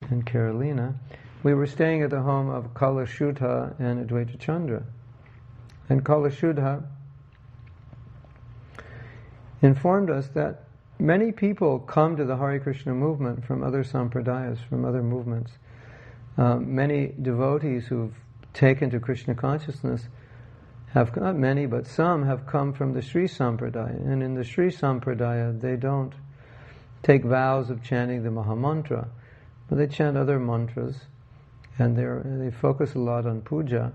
and Carolina, we were staying at the home of Kalashuddha and Advaita Chandra. And Kalashuddha informed us that many people come to the Hare Krishna movement from other sampradayas, from other movements. Many devotees who've taken to Krishna consciousness have, not many, but some have come from the Sri Sampradaya. And in the Sri Sampradaya, they don't take vows of chanting the Mahamantra, but they chant other mantras, and they focus a lot on puja.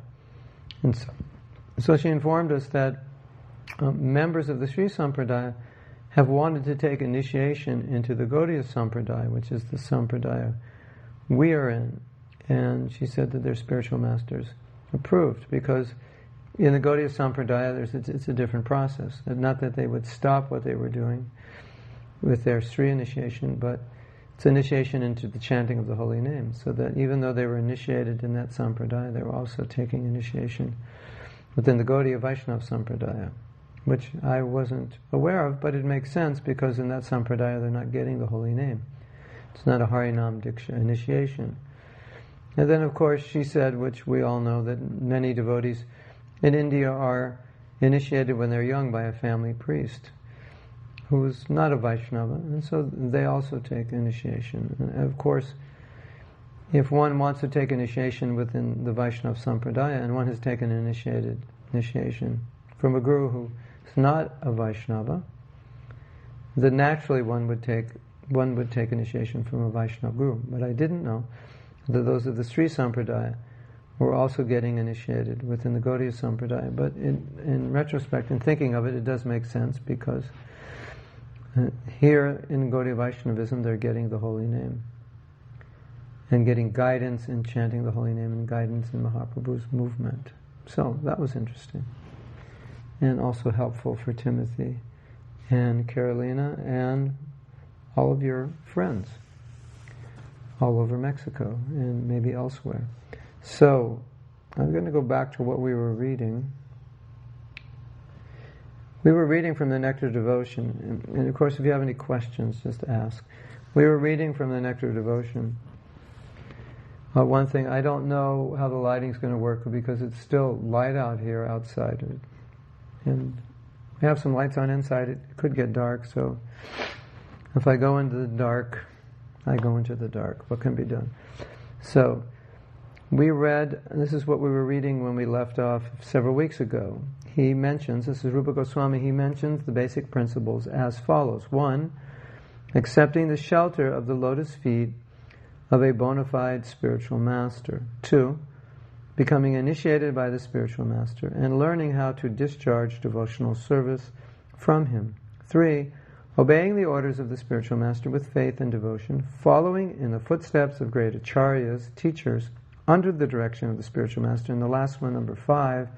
And so she informed us that members of the Sri Sampradaya have wanted to take initiation into the Gaudiya Sampradaya, which is the Sampradaya we are in. And she said that their spiritual masters approved, because in the Gaudiya Sampradaya it's a different process. Not that they would stop what they were doing with their Sri initiation, but it's initiation into the chanting of the holy name, so that even though they were initiated in that Sampradaya, they were also taking initiation within the Gaudiya Vaishnava Sampradaya, which I wasn't aware of, but it makes sense because in that Sampradaya they're not getting the holy name. It's not a Harinam Diksha initiation. And then of course she said, which we all know, that many devotees in India are initiated when they're young by a family priest who is not a Vaishnava, and so they also take initiation. And of course, if one wants to take initiation within the Vaishnava Sampradaya, and one has taken initiation from a guru who is not a Vaishnava, then naturally one would take initiation from a Vaishnava guru. But I didn't know that those of the Sri Sampradaya were also getting initiated within the Gaudiya Sampradaya. But in retrospect, in thinking of it, it does make sense, because here in Gaudiya Vaishnavism they're getting the holy name and getting guidance in chanting the holy name and guidance in Mahaprabhu's movement. So that was interesting and also helpful for Timothy and Carolina and all of your friends all over Mexico and maybe elsewhere. So I'm going to go back to what we were reading. We were reading from the Nectar Devotion, and of course if you have any questions, just ask. We were reading from the Nectar Devotion. One thing, I don't know how the lighting's going to work because it's still light out here outside. And we have some lights on inside, it could get dark, so if I go into the dark, I go into the dark. What can be done? So, we read, and this is what we were reading when we left off several weeks ago. He mentions, this is Rupa Goswami, he mentions the basic principles as follows. 1, accepting the shelter of the lotus feet of a bona fide spiritual master. 2, becoming initiated by the spiritual master and learning how to discharge devotional service from him. 3, obeying the orders of the spiritual master with faith and devotion, following in the footsteps of great acharyas, teachers, under the direction of the spiritual master. And the last one, number 5,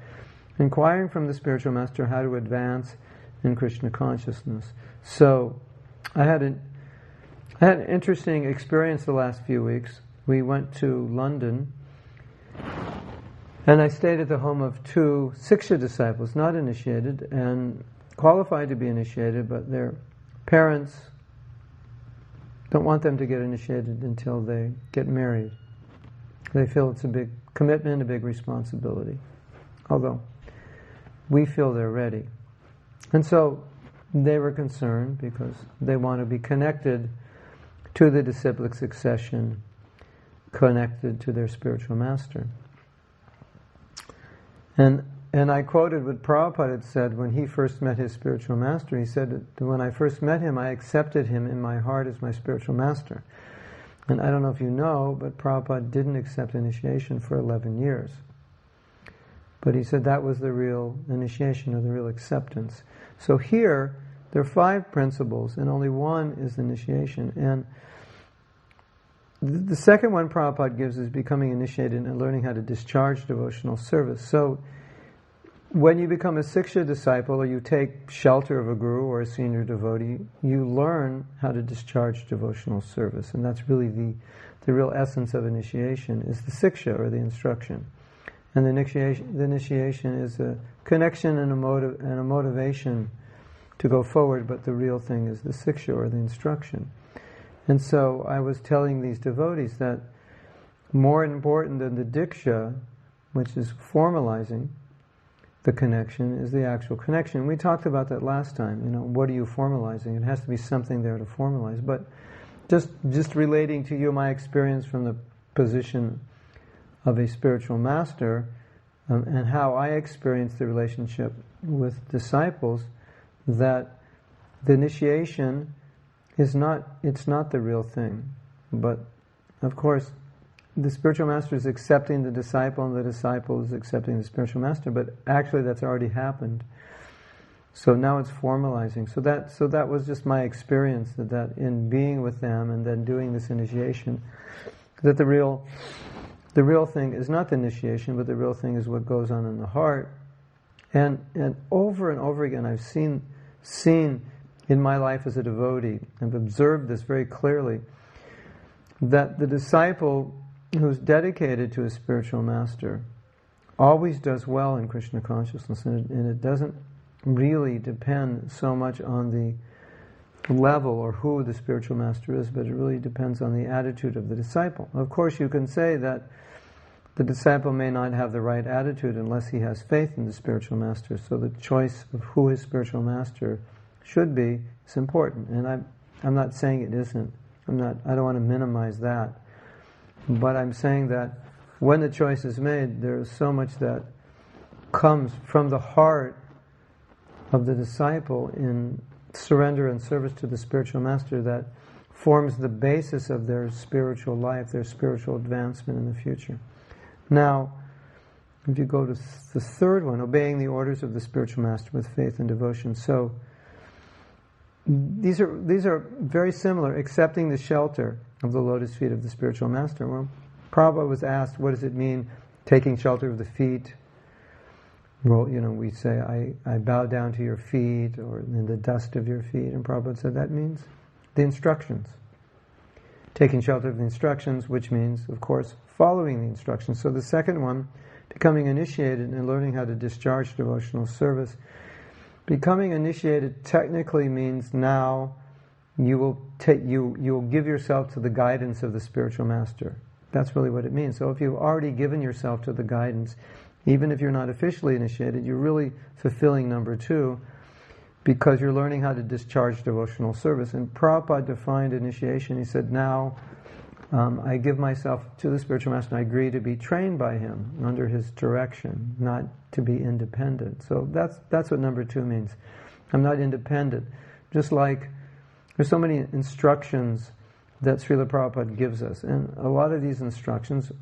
inquiring from the spiritual master how to advance in Krishna consciousness. So, I had an interesting experience the last few weeks. We went to London, and I stayed at the home of 2 Siksha disciples, not initiated, and qualified to be initiated, but their parents don't want them to get initiated until they get married. They feel it's a big commitment, a big responsibility. Although, we feel they're ready. And so, they were concerned because they want to be connected to the disciplic succession, connected to their spiritual master. And I quoted what Prabhupada had said when he first met his spiritual master. He said that when I first met him, I accepted him in my heart as my spiritual master. And I don't know if you know, but Prabhupada didn't accept initiation for 11 years. But he said that was the real initiation, or the real acceptance. So here, there are 5 principles, and only one is initiation. And the second one Prabhupada gives is becoming initiated and learning how to discharge devotional service. So, when you become a Siksha disciple, or you take shelter of a guru or a senior devotee, you learn how to discharge devotional service. And that's really the real essence of initiation, is the Siksha, or the instruction. And the initiation is a connection and a motivation to go forward, but the real thing is the Siksha, or the instruction. And so I was telling these devotees that more important than the diksha, which is formalizing the connection, is the actual connection. We talked about that last time. What are you formalizing? It has to be something there to formalize. But just relating to you my experience from the position of a spiritual master, and how I experience the relationship with disciples, that the initiation it's not the real thing. But of course, the spiritual master is accepting the disciple, and the disciple is accepting the spiritual master, but actually that's already happened. So now it's formalizing. So that was just my experience, that in being with them and then doing this initiation, that the real thing is not the initiation, but the real thing is what goes on in the heart. And over again I've seen in my life as a devotee, I've observed this very clearly, that the disciple who's dedicated to a spiritual master always does well in Krishna consciousness, and it doesn't really depend so much on the level or who the spiritual master is, but it really depends on the attitude of the disciple. Of course, you can say that the disciple may not have the right attitude unless he has faith in the spiritual master, so the choice of who his spiritual master should be is important. And I'm not saying it isn't. I don't want to minimize that. But I'm saying that when the choice is made, there is so much that comes from the heart of the disciple in surrender and service to the spiritual master that forms the basis of their spiritual life, their spiritual advancement in the future. Now, if you go to the third one, obeying the orders of the spiritual master with faith and devotion. So these are very similar, accepting the shelter of the lotus feet of the spiritual master. Well, Prabhupada was asked, what does it mean, taking shelter of the feet? Well, we say, I bow down to your feet, or in the dust of your feet. And Prabhupada said that means the instructions. Taking shelter of the instructions, which means, of course, following the instructions. So the second one, becoming initiated and learning how to discharge devotional service. Becoming initiated technically means now you will give yourself to the guidance of the spiritual master. That's really what it means. So if you've already given yourself to the guidance, even if you're not officially initiated, you're really fulfilling number 2, because you're learning how to discharge devotional service. And Prabhupada defined initiation. He said, now I give myself to the spiritual master, and I agree to be trained by him under his direction, not to be independent. So that's what number 2 means. I'm not independent. Just like there's so many instructions that Srila Prabhupada gives us, and a lot of these instructions,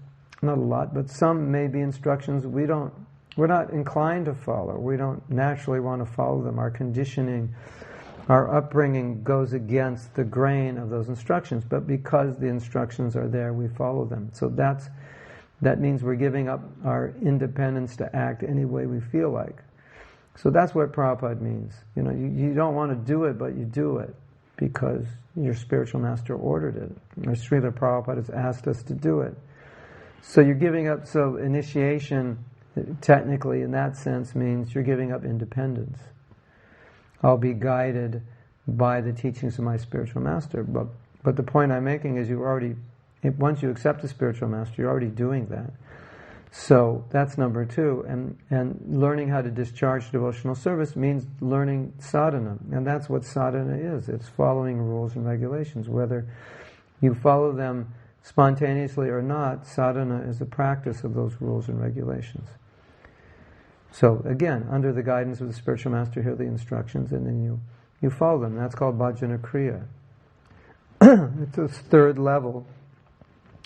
not a lot, but some may be instructions we're not inclined to follow. We don't naturally want to follow them. Our conditioning, our upbringing goes against the grain of those instructions, but because the instructions are there, we follow them. So that means we're giving up our independence to act any way we feel like. So that's what Prabhupada means. You don't want to do it, but you do it because your spiritual master ordered it, or Srila Prabhupada has asked us to do it. So you're giving up, so initiation, technically in that sense, means you're giving up independence. I'll be guided by the teachings of my spiritual master. But the point I'm making is once you accept the spiritual master, you're already doing that. So that's number 2. And learning how to discharge devotional service means learning sadhana. And that's what sadhana is. It's following rules and regulations. Whether you follow them spontaneously or not, sadhana is the practice of those rules and regulations. So again, under the guidance of the spiritual master, hear the instructions, and then you follow them. That's called bhajana kriya. It's a third level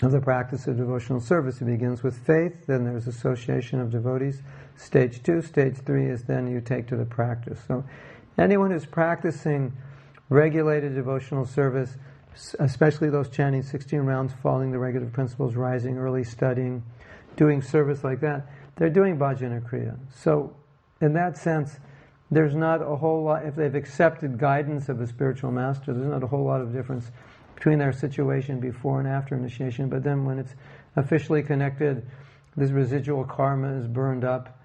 of the practice of devotional service. It begins with faith, then there's association of devotees. Stage 2, stage 3 is then you take to the practice. So anyone who's practicing regulated devotional service, especially those chanting 16 rounds, following the regulative principles, rising early, studying, doing service like that, they're doing bhajana kriya. So in that sense, there's not a whole lot, if they've accepted guidance of a spiritual master, there's not a whole lot of difference between their situation before and after initiation. But then when it's officially connected, this residual karma is burned up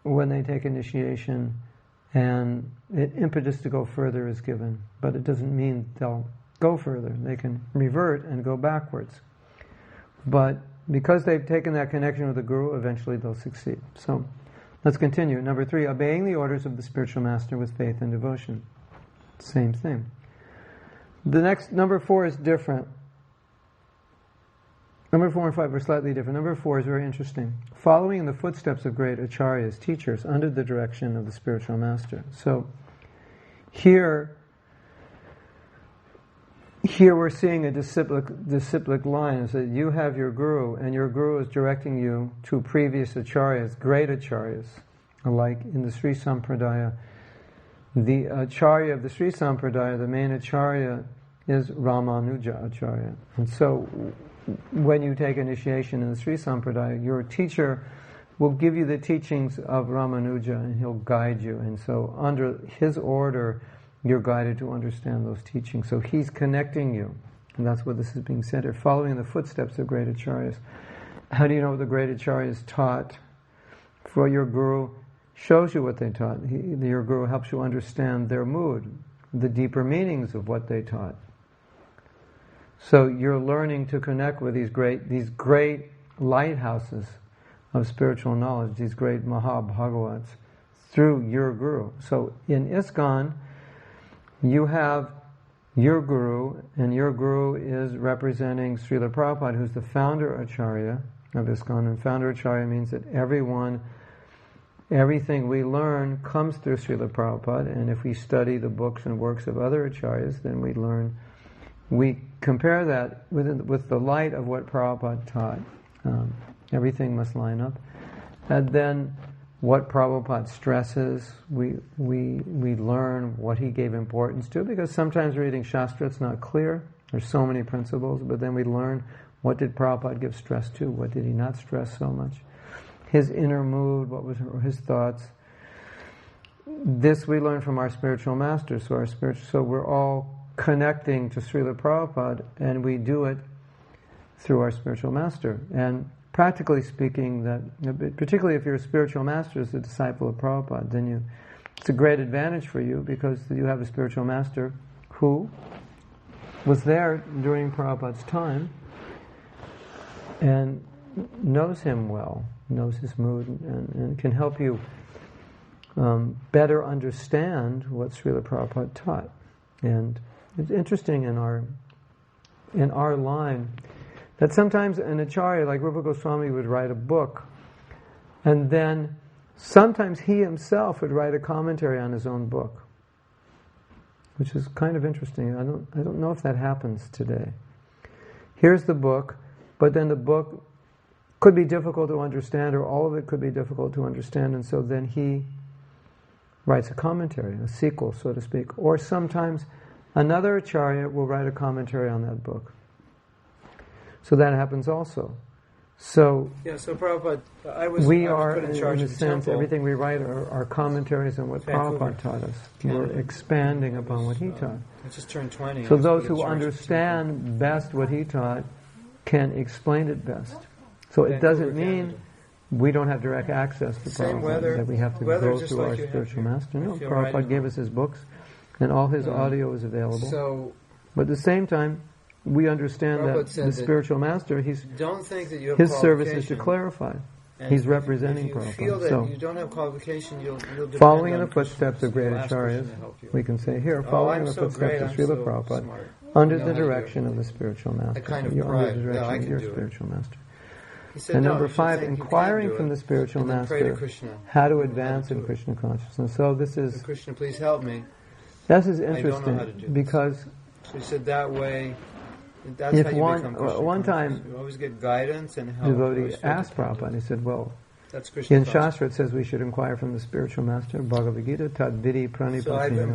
when they take initiation, and impetus to go further is given. But it doesn't mean they'll go further. They can revert and go backwards. But because they've taken that connection with the Guru, eventually they'll succeed. So, let's continue. Number 3, obeying the orders of the spiritual master with faith and devotion. Same thing. The next, number 4 is different. Number 4 and 5 are slightly different. Number 4 is very interesting. Following in the footsteps of great acharyas, teachers, under the direction of the spiritual master. So, here we're seeing a disciplic line, is that you have your guru, and your guru is directing you to previous acharyas, great acharyas. Like in the Sri Sampradaya, the acharya of the Sri Sampradaya, the main acharya, is Ramanuja acharya. And so, when you take initiation in the Sri Sampradaya, your teacher will give you the teachings of Ramanuja, and he'll guide you. And so, under his order, you're guided to understand those teachings. So he's connecting you. And that's what this is being said here. Following in the footsteps of great acharyas. How do you know what the great acharyas taught? For your guru shows you what they taught. Your guru helps you understand their mood, the deeper meanings of what they taught. So you're learning to connect with these great lighthouses of spiritual knowledge, these great Mahabhagavats, through your guru. So in ISKCON, you have your guru, and your guru is representing Srila Prabhupada, who's the founder acharya of ISKCON. And founder acharya means that everything we learn comes through Srila Prabhupada, and if we study the books and works of other acharyas, then we compare that with the light of what Prabhupada taught. Everything must line up. And then what Prabhupada stresses, we learn what he gave importance to, because sometimes reading Shastra, it's not clear. There's so many principles, but then we learn what did Prabhupada give stress to, what did he not stress so much. His inner mood, what was his thoughts. This we learn from our spiritual masters. So we're all connecting to Srila Prabhupada, and we do it through our spiritual master. And practically speaking, that particularly if you're a spiritual master as a disciple of Prabhupada, then it's a great advantage for you, because you have a spiritual master who was there during Prabhupada's time and knows him well, knows his mood, and can help you better understand what Srila Prabhupada taught. And it's interesting in our line that sometimes an acharya like Rupa Goswami would write a book, and then sometimes he himself would write a commentary on his own book, which is kind of interesting. I don't know if that happens today. Here's the book, but then the book could be difficult to understand, or all of it could be difficult to understand, and so then he writes a commentary, a sequel, so to speak. Or sometimes another acharya will write a commentary on that book. So that happens also. So Prabhupada, we are, in a sense, everything we write are commentaries on what Prabhupada taught us. We're expanding upon what he taught. I just turned 20. So those who understand best what he taught can explain it best. So it doesn't mean we don't have direct access to Prabhupada, that we have to go through our spiritual master. No, Prabhupada gave us his books, and all his audio is available. But at the same time, we understand that the spiritual master, his service is to clarify. He's representing Prabhupada. So, you don't have qualification, you'll following in the footsteps of great acharyas, we can say here, following in the footsteps of Srila Prabhupada, under the direction of the spiritual master. You're under the direction of your spiritual master. And number 5, inquiring from the spiritual master how to advance in Krishna consciousness. So this is... Krishna, please help me. This is interesting, because... So he said that way... That's if how you become Krishna one time, you always get guidance and help. Devotee asked Prabhupada, he said, well, in Shastra it says we should inquire from the spiritual master, Bhagavad Gita, Tadvidi Pranipati.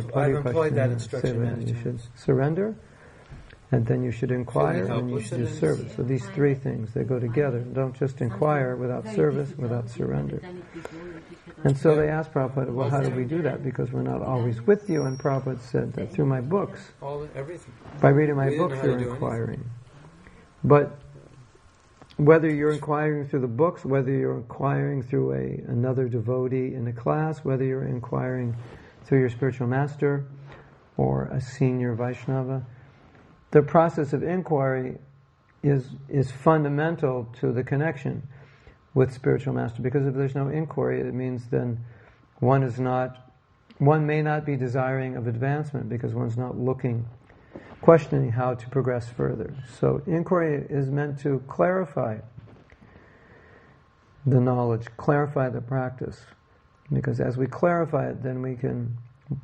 So I've employed that instruction. You should surrender, and then you should inquire, and you should do service. So these 3 things, they go together. Don't just inquire without service, without surrender. And so they asked Prabhupada, well, how do we do that? Because we're not always with you. And Prabhupada said that through my books, by reading my books, you're inquiring. But whether you're inquiring through the books, whether you're inquiring through another devotee in a class, whether you're inquiring through your spiritual master or a senior Vaishnava, the process of inquiry is fundamental to the connection with spiritual master, because if there's no inquiry, it means then one may not be desiring of advancement because one's not questioning how to progress further. So inquiry is meant to clarify the knowledge, clarify the practice, because as we clarify it, then we can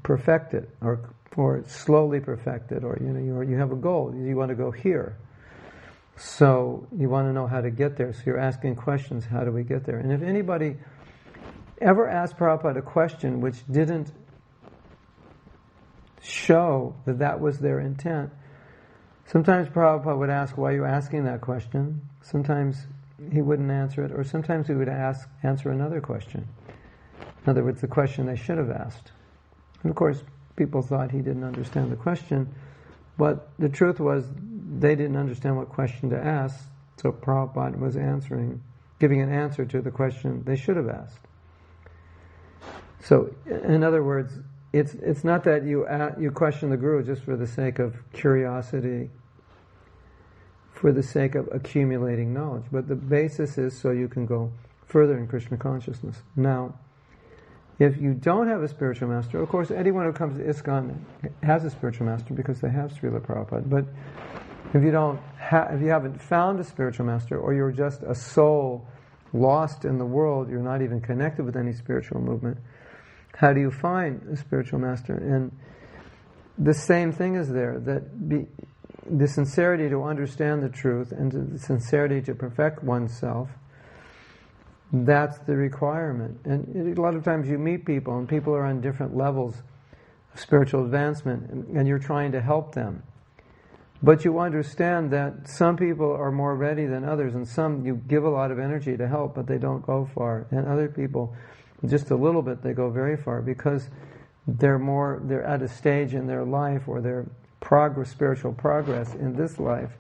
perfect it, or slowly perfect it, or you have a goal, you want to go here. So you want to know how to get there. So you're asking questions, how do we get there? And if anybody ever asked Prabhupada a question which didn't show that was their intent, sometimes Prabhupada would ask, why are you asking that question? Sometimes he wouldn't answer it, or sometimes he would answer another question. In other words, the question they should have asked. And of course, people thought he didn't understand the question, but the truth was they didn't understand what question to ask, so Prabhupada was giving an answer to the question they should have asked. So, in other words, it's not that you question the Guru just for the sake of curiosity, for the sake of accumulating knowledge, but the basis is so you can go further in Krishna consciousness. Now, if you don't have a spiritual master, of course, anyone who comes to ISKCON has a spiritual master because they have Srila Prabhupada. But if you haven't found a spiritual master, or you're just a soul lost in the world, you're not even connected with any spiritual movement, how do you find a spiritual master? And the same thing is there, the sincerity to understand the truth and the sincerity to perfect oneself. That's the requirement. And a lot of times you meet people, and people are on different levels of spiritual advancement, and you're trying to help them. But you understand that some people are more ready than others, and some you give a lot of energy to help, but they don't go far. And other people, just a little bit, they go very far, because they're at a stage in their life, or their spiritual progress in this life,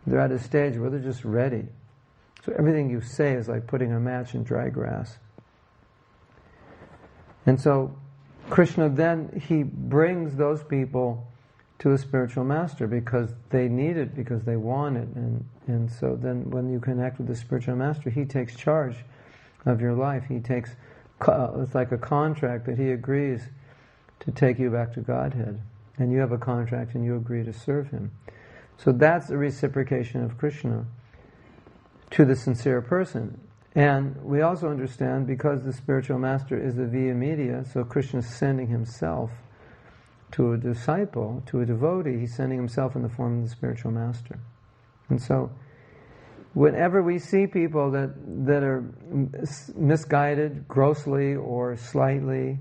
they're at a stage where they're just ready. So everything you say is like putting a match in dry grass. And so Krishna then, he brings those people to a spiritual master because they need it, because they want it. And so then when you connect with the spiritual master, he takes charge of your life. It's like a contract that he agrees to take you back to Godhead. And you have a contract and you agree to serve him. So that's a reciprocation of Krishna to the sincere person. And we also understand, because the spiritual master is the via media, so Krishna is sending himself to a disciple, to a devotee, he's sending himself in the form of the spiritual master. And so whenever we see people that are misguided grossly or slightly,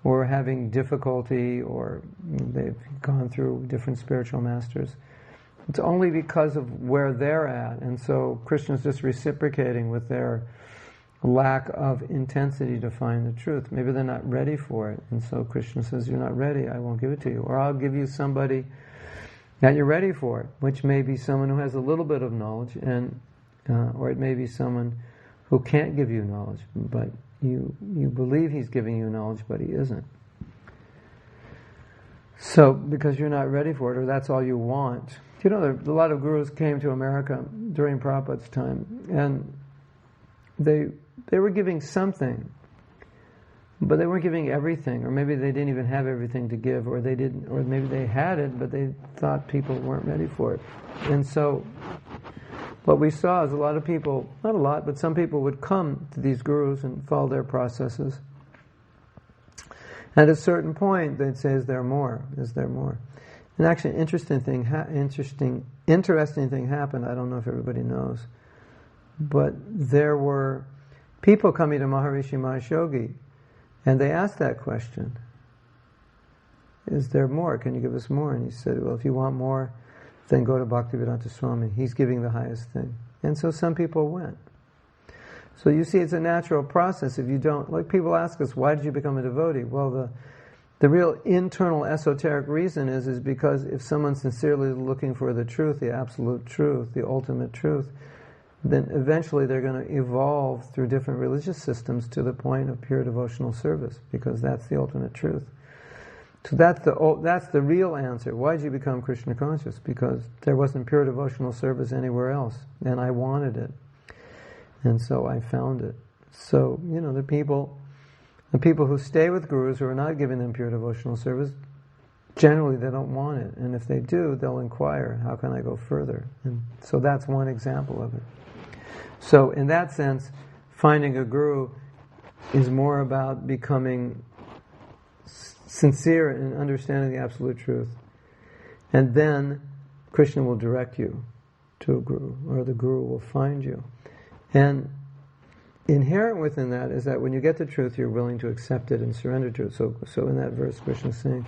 or having difficulty, or they've gone through different spiritual masters, it's only because of where they're at. And so Krishna's just reciprocating with their lack of intensity to find the truth. Maybe they're not ready for it. And so Krishna says, you're not ready, I won't give it to you. Or I'll give you somebody that you're ready for it, which may be someone who has a little bit of knowledge, or it may be someone who can't give you knowledge, but you believe he's giving you knowledge, but he isn't. So, because you're not ready for it, or that's all you want. A lot of gurus came to America during Prabhupada's time, and they were giving something, but they weren't giving everything, or maybe they didn't even have everything to give, or maybe they had it, but they thought people weren't ready for it. And so what we saw is a lot of people, not a lot, but some people would come to these gurus and follow their processes. And at a certain point, they'd say, is there more? Is there more? And actually, an interesting thing happened. I don't know if everybody knows, but there were people coming to Maharishi Mahesh Yogi, and they asked that question: is there more? Can you give us more? And he said, well, if you want more, then go to Bhaktivedanta Swami. He's giving the highest thing. And so some people went. So you see, it's a natural process. If you don't, like people ask us, why did you become a devotee? Well, the real internal esoteric reason is because if someone's sincerely looking for the truth, the absolute truth, the ultimate truth, then eventually they're going to evolve through different religious systems to the point of pure devotional service, because that's the ultimate truth. So that's the real answer. Why did you become Krishna conscious? Because there wasn't pure devotional service anywhere else, and I wanted it, and so I found it. So the people who stay with gurus who are not giving them pure devotional service, generally they don't want it, and if they do, they'll inquire, how can I go further? And so that's one example of it. So in that sense, finding a guru is more about becoming sincere in understanding the absolute truth, and then Krishna will direct you to a guru, or the guru will find you. And inherent within that is that when you get the truth, you're willing to accept it and surrender to it. So in that verse, Krishna is saying,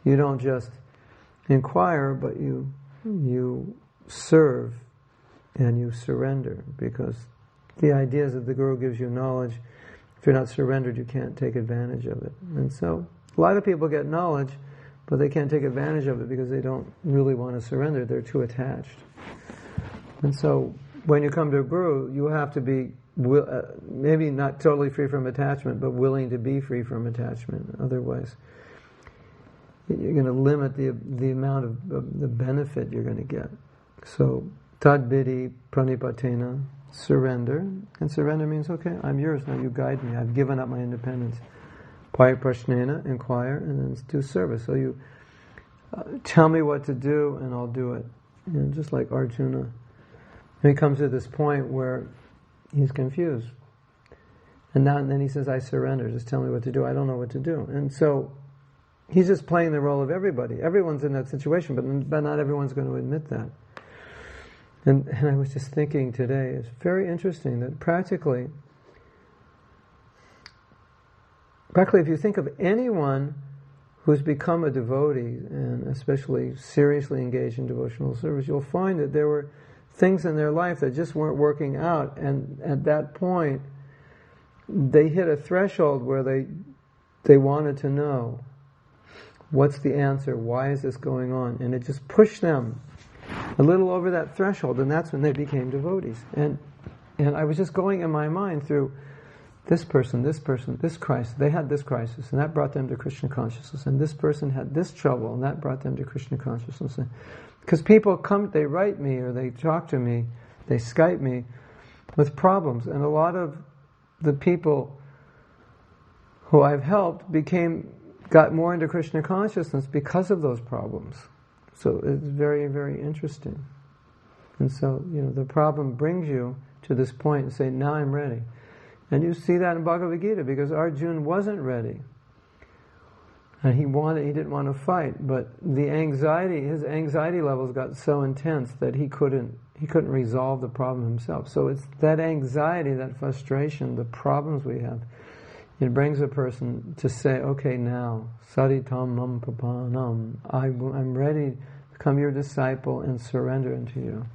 you don't just inquire, but you serve and you surrender, because the idea is that the guru gives you knowledge. If you're not surrendered, you can't take advantage of it. And so a lot of people get knowledge, but they can't take advantage of it because they don't really want to surrender. They're too attached. And so when you come to a guru, you have to be maybe not totally free from attachment, but willing to be free from attachment. Otherwise, you're going to limit the amount of the benefit you're going to get. So, tad vidhi pranipatena, surrender. And surrender means, okay, I'm yours, now you guide me. I've given up my independence. Pariprashnena, inquire, and then do service. So you tell me what to do, and I'll do it. Just like Arjuna. And he comes to this point where he's confused. And then he says, I surrender, just tell me what to do. I don't know what to do. And so he's just playing the role of everybody. Everyone's in that situation, but not everyone's going to admit that. And I was just thinking today, it's very interesting that practically if you think of anyone who's become a devotee, and especially seriously engaged in devotional service, you'll find that there were things in their life that just weren't working out, and at that point they hit a threshold where they wanted to know, what's the answer? Why is this going on? And it just pushed them a little over that threshold, and that's when they became devotees. And I was just going in my mind through this person, this crisis. They had this crisis, and that brought them to Krishna consciousness. And this person had this trouble, and that brought them to Krishna consciousness. Because people come, they write me, or they talk to me, they Skype me with problems. And a lot of the people who I've helped got more into Krishna consciousness because of those problems. So it's very, very interesting. And so, the problem brings you to this point and say, now I'm ready. And you see that in Bhagavad Gita, because Arjuna wasn't ready. And he didn't want to fight, but his anxiety levels got so intense that he couldn't resolve the problem himself. So it's that anxiety, that frustration, the problems we have, it brings a person to say, okay, now, saritam mam papanam, I'm ready to become your disciple and surrender into you.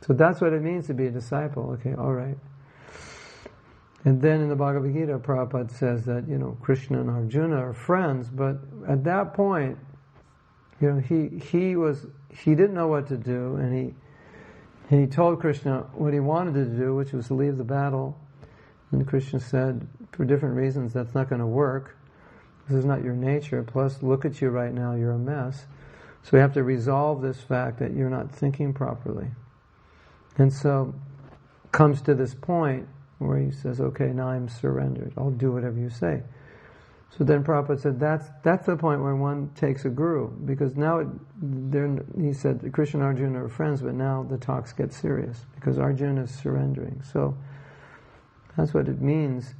So that's what it means to be a disciple. Okay, all right. And then in the Bhagavad Gita, Prabhupada says that, Krishna and Arjuna are friends, but at that point, he didn't know what to do, and he told Krishna what he wanted to do, which was to leave the battle. And Krishna said, for different reasons, that's not going to work. This is not your nature. Plus, look at you right now, you're a mess. So we have to resolve this fact that you're not thinking properly. And so, comes to this point where he says, okay, now I'm surrendered. I'll do whatever you say. So then Prabhupada said, that's the point where one takes a guru. Because now, he said, Krishna and Arjuna are friends, but now the talks get serious. Because Arjuna is surrendering. So, that's what it means.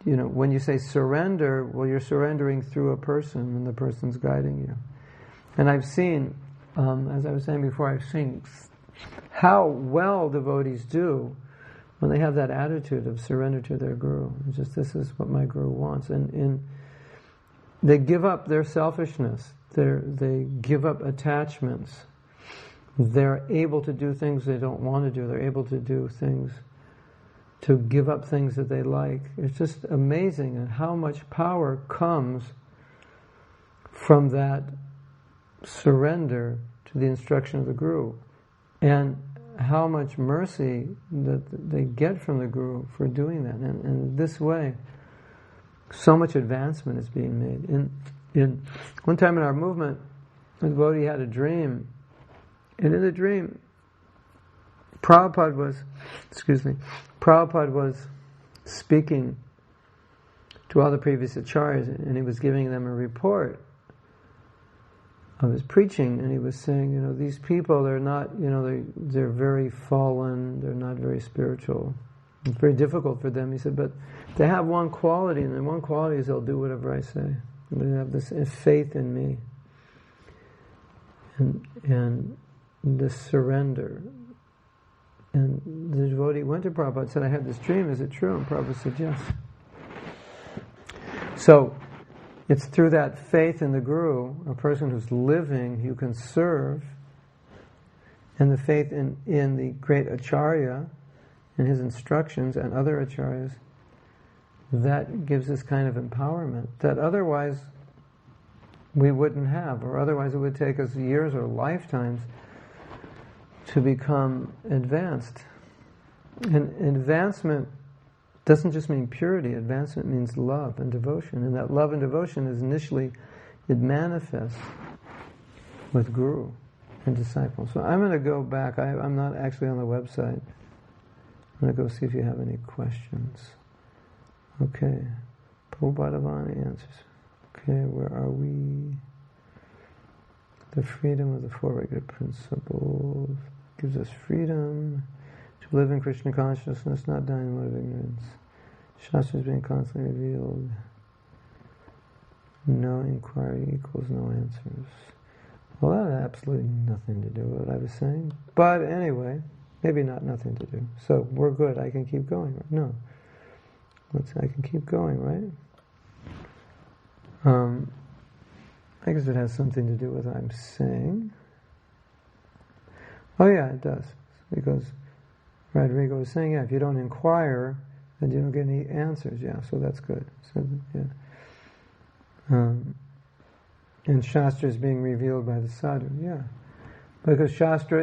When you say surrender, well, you're surrendering through a person, and the person's guiding you. And I've seen, as I was saying before, I've seen how well devotees do when they have that attitude of surrender to their guru. It's just, this is what my guru wants. And they give up their selfishness. They give up attachments. They're able to do things they don't want to do. They're able to do things, to give up things that they like. It's just amazing at how much power comes from that surrender to the instruction of the guru. And how much mercy that they get from the guru for doing that. And this way, so much advancement is being made. one time in our movement, the devotee had a dream, and in the dream, Prabhupada was speaking to all the previous acharyas, and he was giving them a report of his preaching, and he was saying, these people, they're not, they're very fallen, they're not very spiritual. It's very difficult for them, he said, but they have one quality, and the one quality is they'll do whatever I say. They have this faith in me. And this surrender. And the devotee went to Prabhupada and said, I had this dream, is it true? And Prabhupada said, yes. So, it's through that faith in the Guru, a person who's living, you can serve, and the faith in the great Acharya, and his instructions, and other Acharyas, that gives this kind of empowerment that otherwise we wouldn't have, or otherwise it would take us years or lifetimes to become advanced. And advancement doesn't just mean purity, advancement means love and devotion. And that love and devotion is initially, it manifests with Guru and disciples. So I'm going to go back. I'm not actually on the website. I'm going to go see if you have any questions. Okay. Prabhupada answers. Okay, where are we? The freedom of the four regular principles gives us freedom to live in Krishna consciousness, not die in the mode of ignorance. Shastras being constantly revealed. No inquiry equals no answers. Well, that had absolutely nothing to do with what I was saying. But anyway, maybe nothing to do. So we're good. I can keep going. No. I can keep going, right? I guess it has something to do with what I'm saying. Oh yeah, it does. Because Rodrigo was saying, if you don't inquire, then you don't get any answers. Yeah, so that's good. So, yeah. And Shastra is being revealed by the sadhu. Yeah. Because Shastra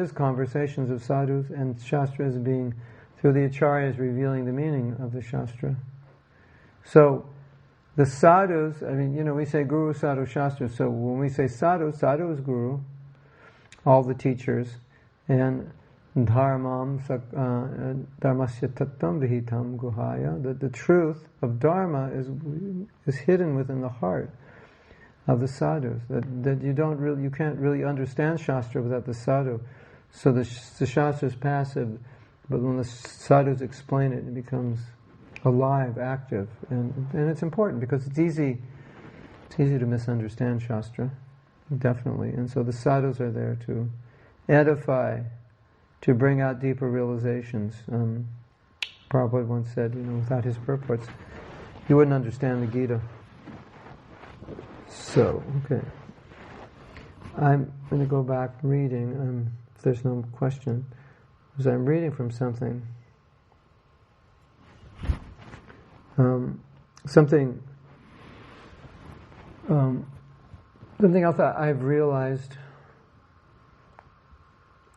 is conversations of sadhus, and Shastra is being, through the acharyas, revealing the meaning of the Shastra. So, the sadhus, we say Guru, Sadhu, Shastra. So when we say sadhu, sadhu is Guru, all the teachers, and dharmasya tattvam vihitam guhaya. The truth of dharma is hidden within the heart of the sadhus. That you can't really understand Shastra without the sadhu. So the Shastra is passive, but when the sadhus explain it, it becomes alive, active, and it's important because it's easy to misunderstand Shastra, definitely. And so the sadhus are there to edify, to bring out deeper realizations. Prabhupada once said, without his purports, you wouldn't understand the Gita. So, okay. I'm going to go back reading, if there's no question, because I'm reading from something. Something else that I've realized,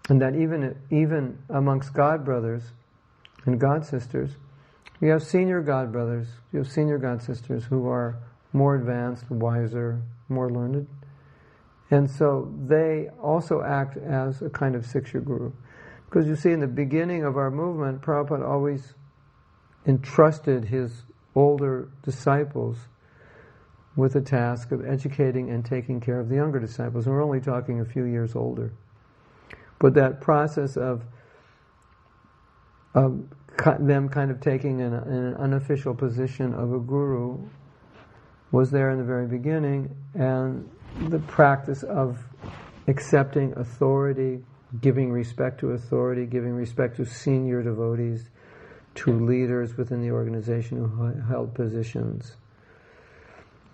and that even amongst God brothers and God sisters, we have senior God brothers, you have senior God sisters who are more advanced, wiser, more learned, and so they also act as a kind of Siksha Guru. Because you see, in the beginning of our movement, Prabhupada always entrusted his older disciples with the task of educating and taking care of the younger disciples. And we're only talking a few years older. But that process of them kind of taking an unofficial position of a guru was there in the very beginning, and the practice of accepting authority, giving respect to authority, giving respect to senior devotees, to leaders within the organization who held positions,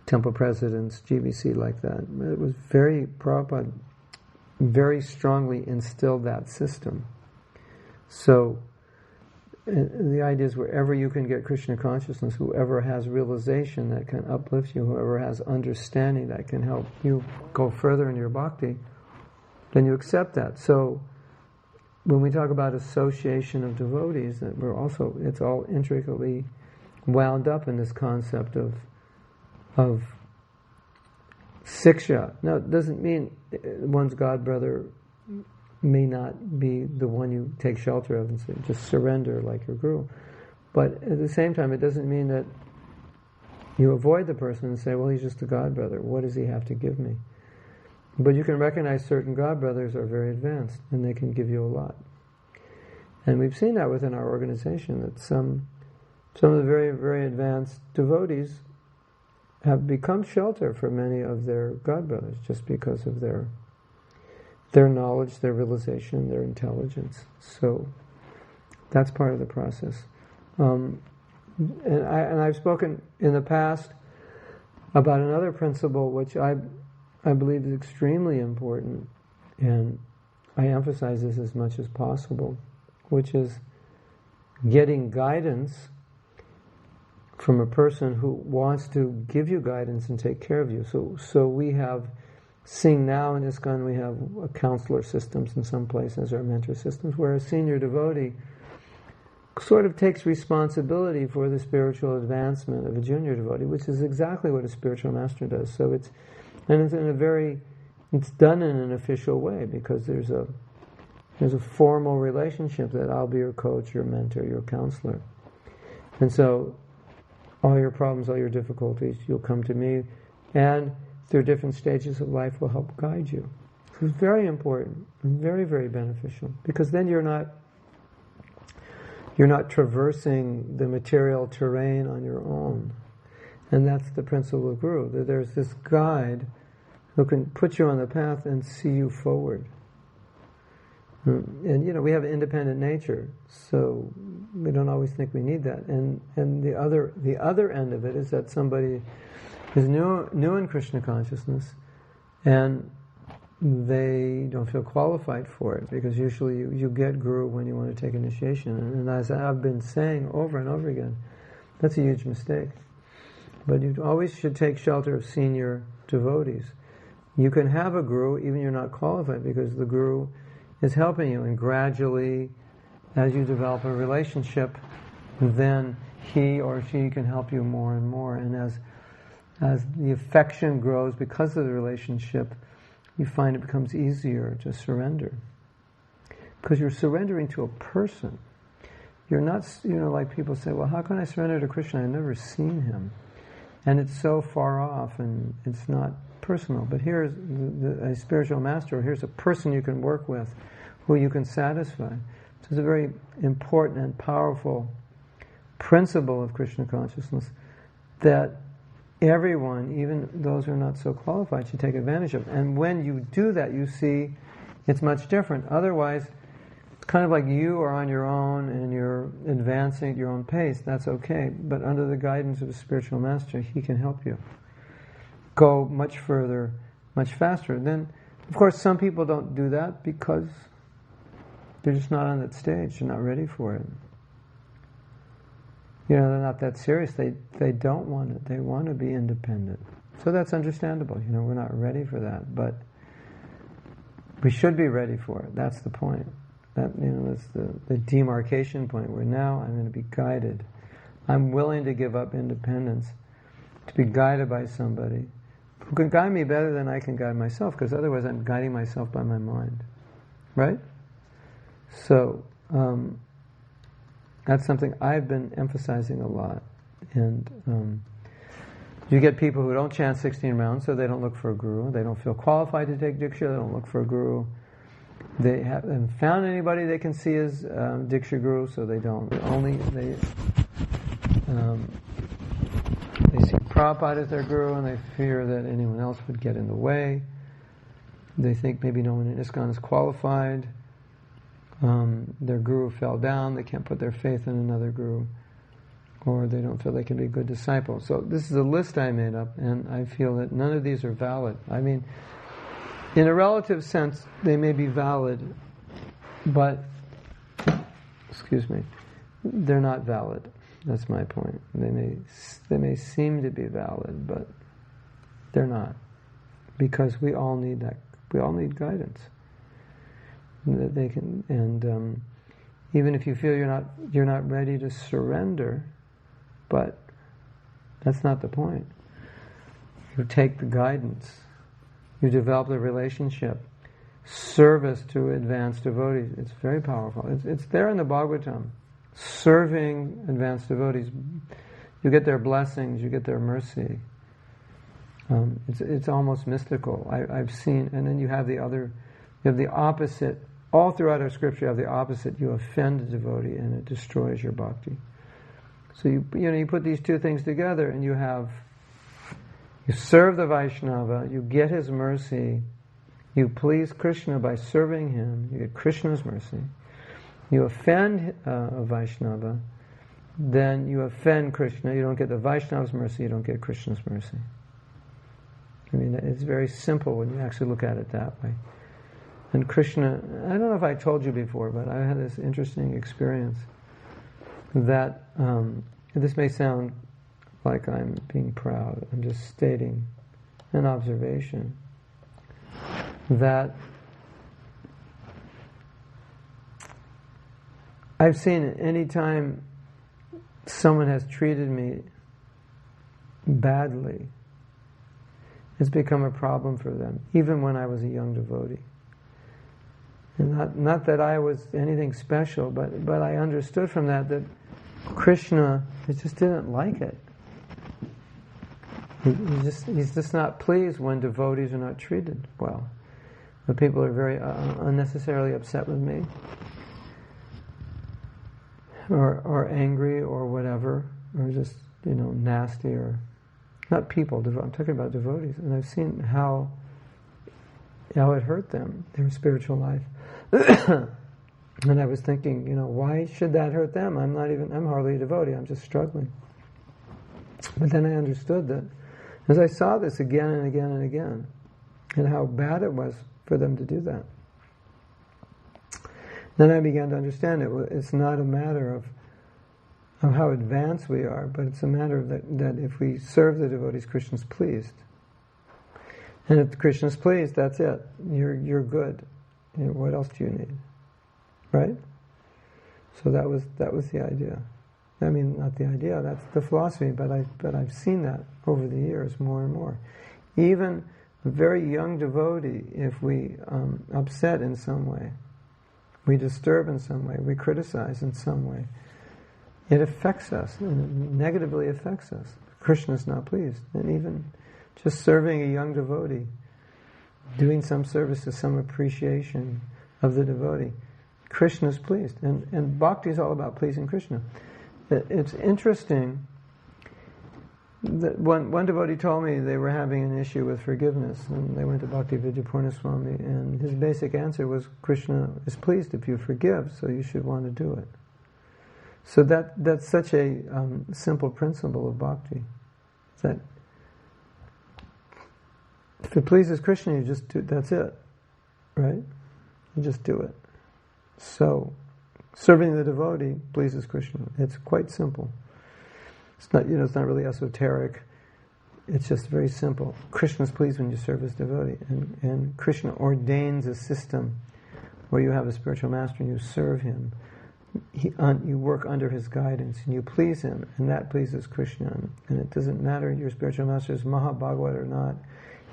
temple presidents, GBC, like that. It was Prabhupada very strongly instilled that system. So the idea is wherever you can get Krishna consciousness, whoever has realization that can uplift you, whoever has understanding that can help you go further in your bhakti, then you accept that. So when we talk about association of devotees, that it's all intricately wound up in this concept of siksha. Now, it doesn't mean one's god brother may not be the one you take shelter of and say, just surrender like your guru. But at the same time, it doesn't mean that you avoid the person and say, well, he's just a god brother. What does he have to give me? But you can recognize certain god brothers are very advanced and they can give you a lot. And we've seen that within our organization, that some of the very, very advanced devotees have become shelter for many of their god brothers just because of their knowledge, their realization, their intelligence. So that's part of the process. And I've spoken in the past about another principle which I believe is extremely important, and I emphasize this as much as possible, which is getting guidance from a person who wants to give you guidance and take care of you. So we have, seeing now in ISKCON, we have counselor systems in some places, or mentor systems, where a senior devotee sort of takes responsibility for the spiritual advancement of a junior devotee, which is exactly what a spiritual master does. So it's done in an official way, because there's a formal relationship that I'll be your coach, your mentor, your counselor. And so all your problems, all your difficulties, you'll come to me, and through different stages of life will help guide you. So it's very important and very, very beneficial, because then you're not traversing the material terrain on your own. And that's the principle of Guru, that there's this guide who can put you on the path and see you forward. And we have an independent nature, so we don't always think we need that. And the other end of it is that somebody is new in Krishna consciousness, and they don't feel qualified for it, because usually you get Guru when you want to take initiation. And as I've been saying over and over again, that's a huge mistake. But you always should take shelter of senior devotees. You can have a Guru even if you're not qualified, because the Guru is helping you, and gradually, as you develop a relationship, then he or she can help you more and more. And as the affection grows because of the relationship, you find it becomes easier to surrender, because you're surrendering to a person. You're not, like people say, well, how can I surrender to Krishna? I've never seen him, and it's so far off, and it's not personal. But here's a spiritual master. Here's a person you can work with, who you can satisfy. So it's a very important and powerful principle of Krishna consciousness that everyone, even those who are not so qualified, should take advantage of. And when you do that, you see it's much different. Otherwise, it's kind of like you are on your own and you're advancing at your own pace. That's okay. But under the guidance of a spiritual master, he can help you go much further, much faster. Then, of course, some people don't do that because they're just not on that stage. They're not ready for it. They're not that serious. They don't want it. They want to be independent. So that's understandable. We're not ready for that, but we should be ready for it. That's the point. That's the demarcation point, where now I'm going to be guided. I'm willing to give up independence to be guided by somebody who can guide me better than I can guide myself, because otherwise I'm guiding myself by my mind. Right? So, that's something I've been emphasizing a lot. And you get people who don't chant 16 rounds, so they don't look for a guru. They don't feel qualified to take Diksha. They don't look for a guru. They haven't found anybody they can see as Diksha guru, so they don't. They see Prabhupada as their guru, and they fear that anyone else would get in the way. They think maybe no one in ISKCON is qualified. Their guru fell down, they can't put their faith in another guru, or they don't feel they can be a good disciple. So this is a list I made up, and I feel that none of these are valid. I mean, in a relative sense, they may be valid, but, they're not valid. That's my point. They may seem to be valid, but they're not, because we all need that. We all need guidance. That they can, and even if you feel you're not ready to surrender, but that's not the point. You take the guidance You develop the relationship. Service to advanced devotees. It's very powerful. It's there in the Bhagavatam. Serving advanced devotees. You get their blessings, you get their mercy. It's almost mystical. I've seen, and then you have the opposite. All throughout our scripture, you have the opposite. You offend a devotee, and it destroys your bhakti. So you put these two things together, and you serve the Vaishnava, you get his mercy, you please Krishna by serving him, you get Krishna's mercy. You offend a Vaishnava, then you offend Krishna. You don't get the Vaishnava's mercy, you don't get Krishna's mercy. I mean, it's very simple when you actually look at it that way. And Krishna, I don't know if I told you before, but I had this interesting experience that, this may sound like I'm being proud, I'm just stating an observation, that I've seen any time someone has treated me badly, it's become a problem for them, even when I was a young devotee. And not that I was anything special, but I understood from that Krishna just didn't like it. He's just not pleased when devotees are not treated well. When people are very unnecessarily upset with me, or angry, or whatever, or just nasty, or not people. I'm talking about devotees, and I've seen how it hurt them, their spiritual life. And I was thinking, why should that hurt them? I'm hardly a devotee. I'm just struggling. But then I understood that, as I saw this again and again and again, and how bad it was for them to do that. Then I began to understand it's not a matter of how advanced we are, but it's a matter of that if we serve the devotees, Krishna's pleased. And if Krishna's pleased, that's it. You're good. What else do you need? Right? So that was the idea. I mean, not the idea, that's the philosophy, but I've seen that over the years more and more. Even a very young devotee, if we upset in some way, we disturb in some way, we criticize in some way, it affects us, and it negatively affects us. Krishna's not pleased. And even just serving a young devotee, doing some service to some appreciation of the devotee, Krishna's pleased. And bhakti is all about pleasing Krishna. It's interesting that one devotee told me they were having an issue with forgiveness, and they went to Bhakti Vidyapurna Swami, and his basic answer was, Krishna is pleased if you forgive, so you should want to do it. So that's such a simple principle of bhakti, that if it pleases Krishna, you just do, that's it, right? You just do it. So serving the devotee pleases Krishna. It's quite simple. It's not, it's not really esoteric. It's just very simple. Krishna's pleased when you serve his devotee, and Krishna ordains a system where you have a spiritual master and you serve him. You work under his guidance and you please him, and that pleases Krishna. And it doesn't matter your spiritual master is Mahabhagavad or not.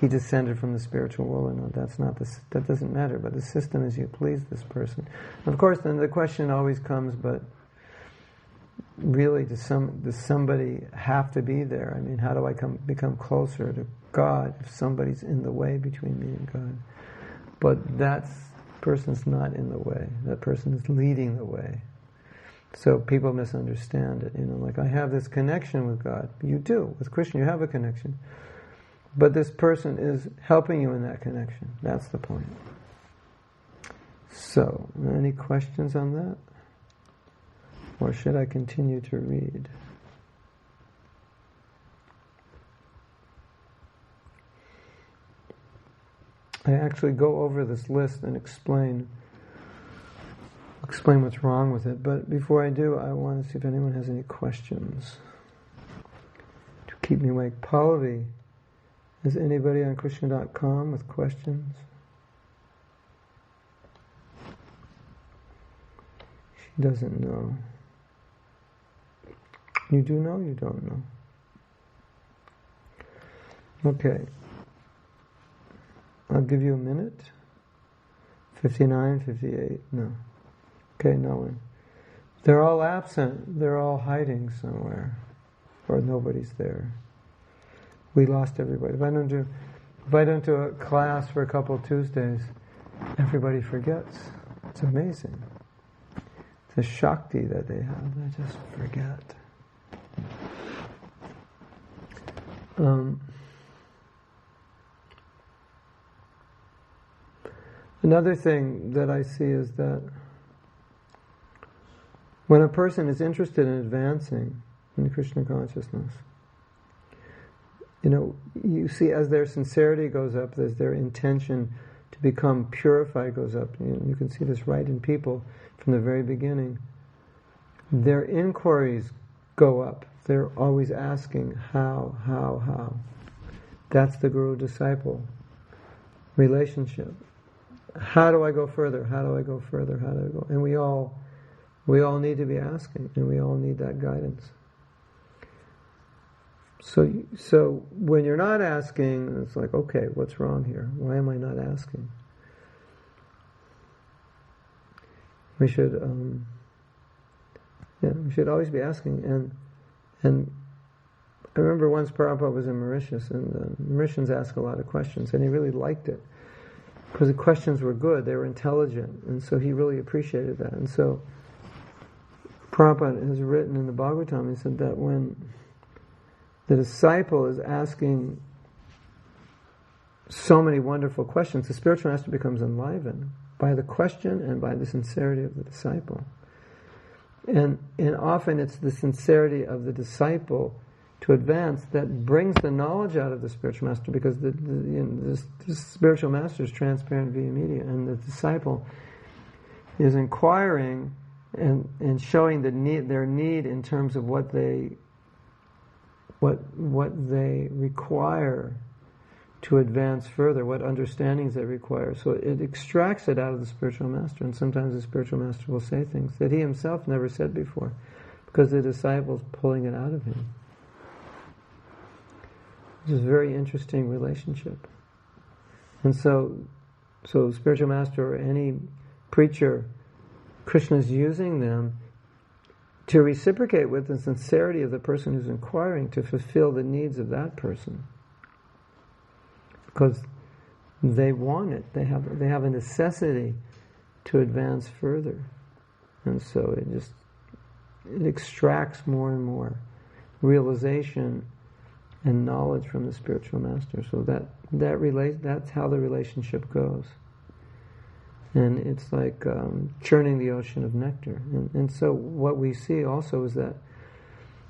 He descended from the spiritual world or not. That doesn't matter. But the system is you please this person. And of course, then the question always comes, but really, does somebody have to be there? I mean, how do I become closer to God if somebody's in the way between me and God? But that person's not in the way. That person is leading the way. So people misunderstand it. Like, I have this connection with God. You do. With Krishna, you have a connection. But this person is helping you in that connection. That's the point. So, any questions on that? Or should I continue to read? I actually go over this list and explain what's wrong with it. But before I do, I want to see if anyone has any questions to keep me awake. Pallavi, is anybody on Krishna.com with questions? She doesn't know. You do know? You don't know? Okay. I'll give you a minute. 59, 58, no. Okay, no one. They're all absent. They're all hiding somewhere. Or nobody's there. We lost everybody. If I don't do a class for a couple of Tuesdays, everybody forgets. It's amazing. The Shakti that they have, they just forget. Another thing that I see is that when a person is interested in advancing in Krishna consciousness, you see as their sincerity goes up, as their intention to become purified goes up. You can see this right in people from the very beginning. Their inquiries go up. They're always asking, how. That's the guru-disciple relationship. How do I go further? How do I go further? How do I go? And we all need to be asking, and we all need that guidance. So when you're not asking, it's like, okay, what's wrong here? Why am I not asking? We should always be asking. And I remember once Prabhupada was in Mauritius, and the Mauritians asked a lot of questions, and he really liked it because the questions were good, they were intelligent, and so he really appreciated that. And so Prabhupada has written in the Bhagavatam, he said that when the disciple is asking so many wonderful questions, the spiritual master becomes enlivened by the question and by the sincerity of the disciple. And often it's the sincerity of the disciple to advance that brings the knowledge out of the spiritual master, because the spiritual master is transparent via media, and the disciple is inquiring and showing their need in terms of what they require to advance further, what understandings they require. So it extracts it out of the spiritual master, and sometimes the spiritual master will say things that he himself never said before, because the disciple is pulling it out of him. It's a very interesting relationship. And so spiritual master or any preacher, Krishna is using them to reciprocate with the sincerity of the person who's inquiring, to fulfill the needs of that person, because they want it. They have a necessity to advance further, and so it extracts more and more realization and knowledge from the spiritual master. So that's how the relationship goes. And it's like churning the ocean of nectar. And so what we see also is that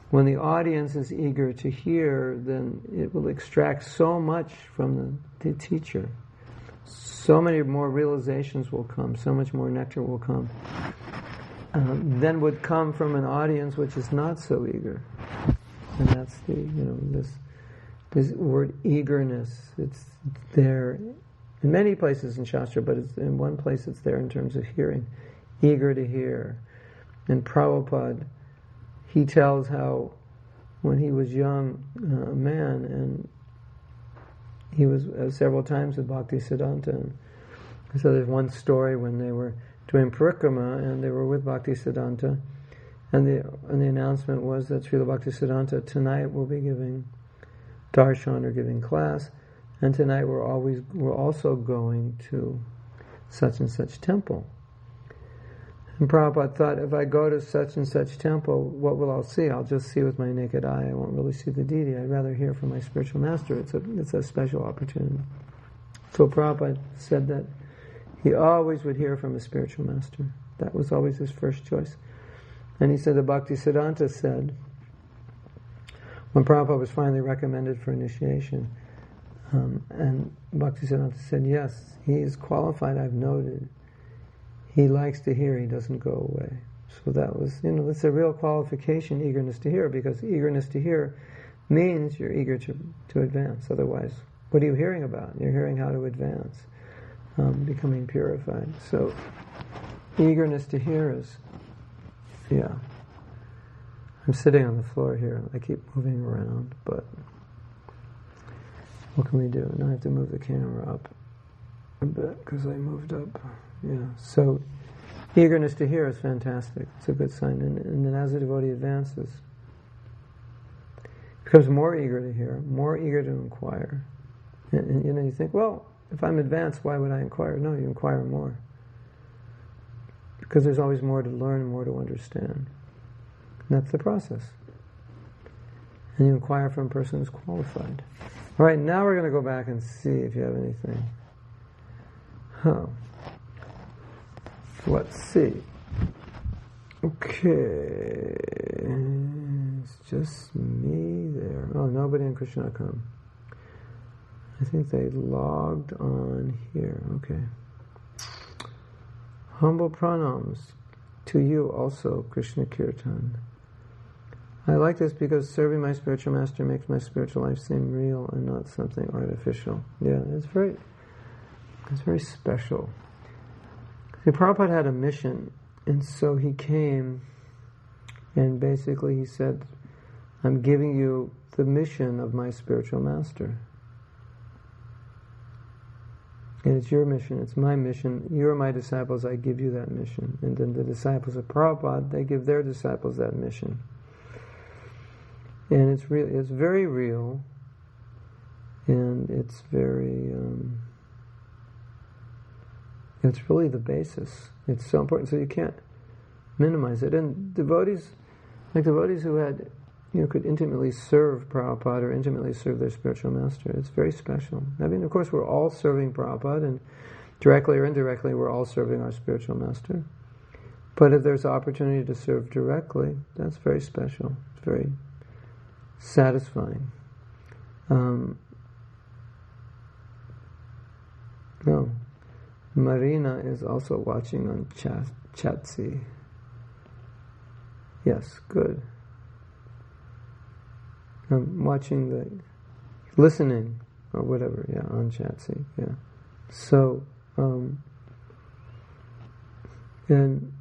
when the audience is eager to hear, then it will extract so much from the teacher. So many more realizations will come, so much more nectar will come than would come from an audience which is not so eager. And that's this word eagerness. It's there in many places in Shastra, but it's in one place it's there in terms of hearing. Eager to hear. And Prabhupada, he tells how when he was young, a man, and he was several times with Bhaktisiddhanta. And so there's one story when they were doing parikrama and they were with Bhaktisiddhanta, and the announcement was that Srila Bhaktisiddhanta tonight will be giving darshan or giving class, and tonight we're also going to such and such temple. And Prabhupada thought, if I go to such and such temple, what will I see? I'll just see with my naked eye. I won't really see the deity. I'd rather hear from my spiritual master. It's a special opportunity. So Prabhupada said that he always would hear from a spiritual master. That was always his first choice. And he said that Bhaktisiddhanta said, when Prabhupada was finally recommended for initiation, and Bhaktisiddhanta said, yes, he is qualified, I've noted. He likes to hear, he doesn't go away. So that was, that's a real qualification, eagerness to hear, because eagerness to hear means you're eager to advance. Otherwise, what are you hearing about? You're hearing how to advance, becoming purified. So eagerness to hear is, I'm sitting on the floor here. I keep moving around, but what can we do? Now I have to move the camera up. a bit because I moved up. Yeah, so eagerness to hear is fantastic. It's a good sign. And then as the devotee advances, becomes more eager to hear, more eager to inquire. And you think, well, if I'm advanced, why would I inquire? No, you inquire more. Because there's always more to learn, more to understand. And that's the process. And you inquire from a person who's qualified. All right, now we're going to go back and see if you have anything. Let's see. Okay. It's just me there. Oh, nobody in Krishna.com. I think they logged on here. Okay. Humble pranams to you also, Krishna Kirtan. I like this because serving my spiritual master makes my spiritual life seem real and not something artificial. Yeah, it's very special. See, Prabhupada had a mission, and so he came, and basically he said, I'm giving you the mission of my spiritual master. And it's your mission, it's my mission. You're my disciples, I give you that mission. And then the disciples of Prabhupada, they give their disciples that mission. And it's real. It's very real, and it's very. It's really the basis. It's so important, so you can't minimize it. And devotees who had, could intimately serve Prabhupada or intimately serve their spiritual master. It's very special. I mean, of course, we're all serving Prabhupada, and directly or indirectly, we're all serving our spiritual master. But if there's opportunity to serve directly, that's very special. It's very satisfying. Marina is also watching on Chatsi. Yes, good. I'm watching listening, or whatever, on Chatsi, So, and,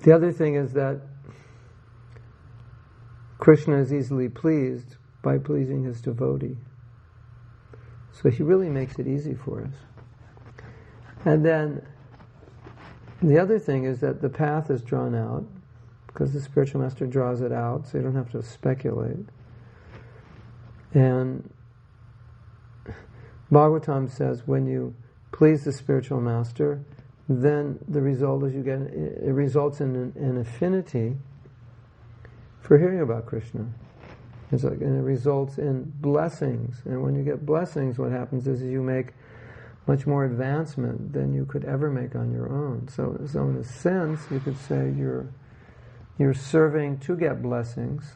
the other thing is that Krishna is easily pleased by pleasing his devotee. So he really makes it easy for us. And then the other thing is that the path is drawn out, because the spiritual master draws it out, so you don't have to speculate. And Bhagavatam says when you please the spiritual master, then the result is it results in an affinity for hearing about Krishna. And it results in blessings. And when you get blessings, what happens is you make much more advancement than you could ever make on your own. So in a sense, you could say you're serving to get blessings,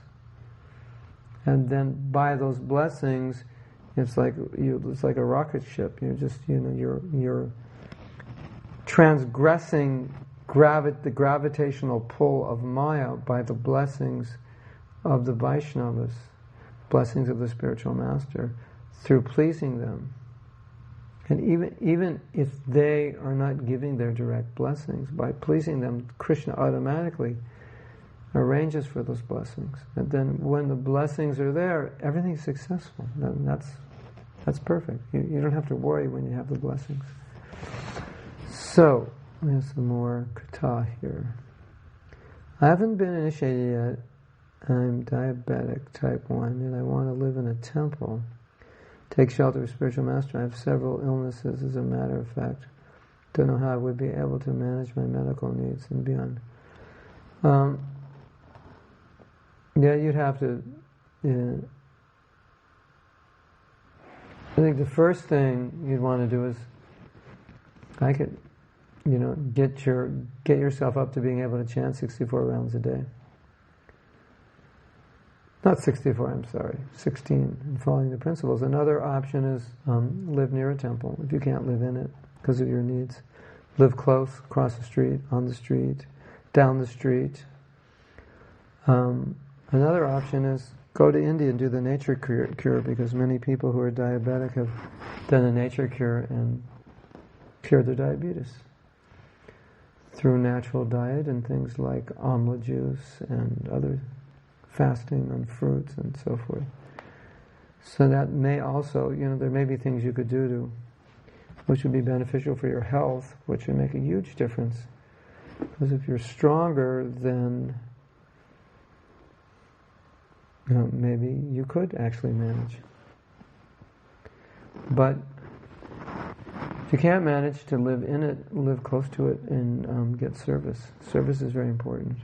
and then by those blessings, it's like a rocket ship. You're transgressing the gravitational pull of Maya by the blessings of the Vaishnavas, blessings of the spiritual master, through pleasing them. And even if they are not giving their direct blessings, by pleasing them, Krishna automatically arranges for those blessings. And then when the blessings are there, everything's successful. Then that's perfect. You don't have to worry when you have the blessings. So, there's some more kata here. I haven't been initiated yet. I'm diabetic, type 1, and I want to live in a temple. Take shelter of spiritual master. I have several illnesses, as a matter of fact. Don't know how I would be able to manage my medical needs and beyond. You'd have to... I think the first thing you'd want to do is, get yourself up to being able to chant 64 rounds a day. Not 64, I'm sorry, 16, and following the principles. Another option is live near a temple, if you can't live in it because of your needs. Live close, across the street, on the street, down the street. Another option is go to India and do the nature cure, because many people who are diabetic have done a nature cure and cured their diabetes through natural diet and things like amla juice and other fasting on fruits and so forth. So that may also, there may be things you could do which would be beneficial for your health, which would make a huge difference. Because if you're stronger, then maybe you could actually manage. But if you can't manage to live in it, live close to it, and get service. Service is very important.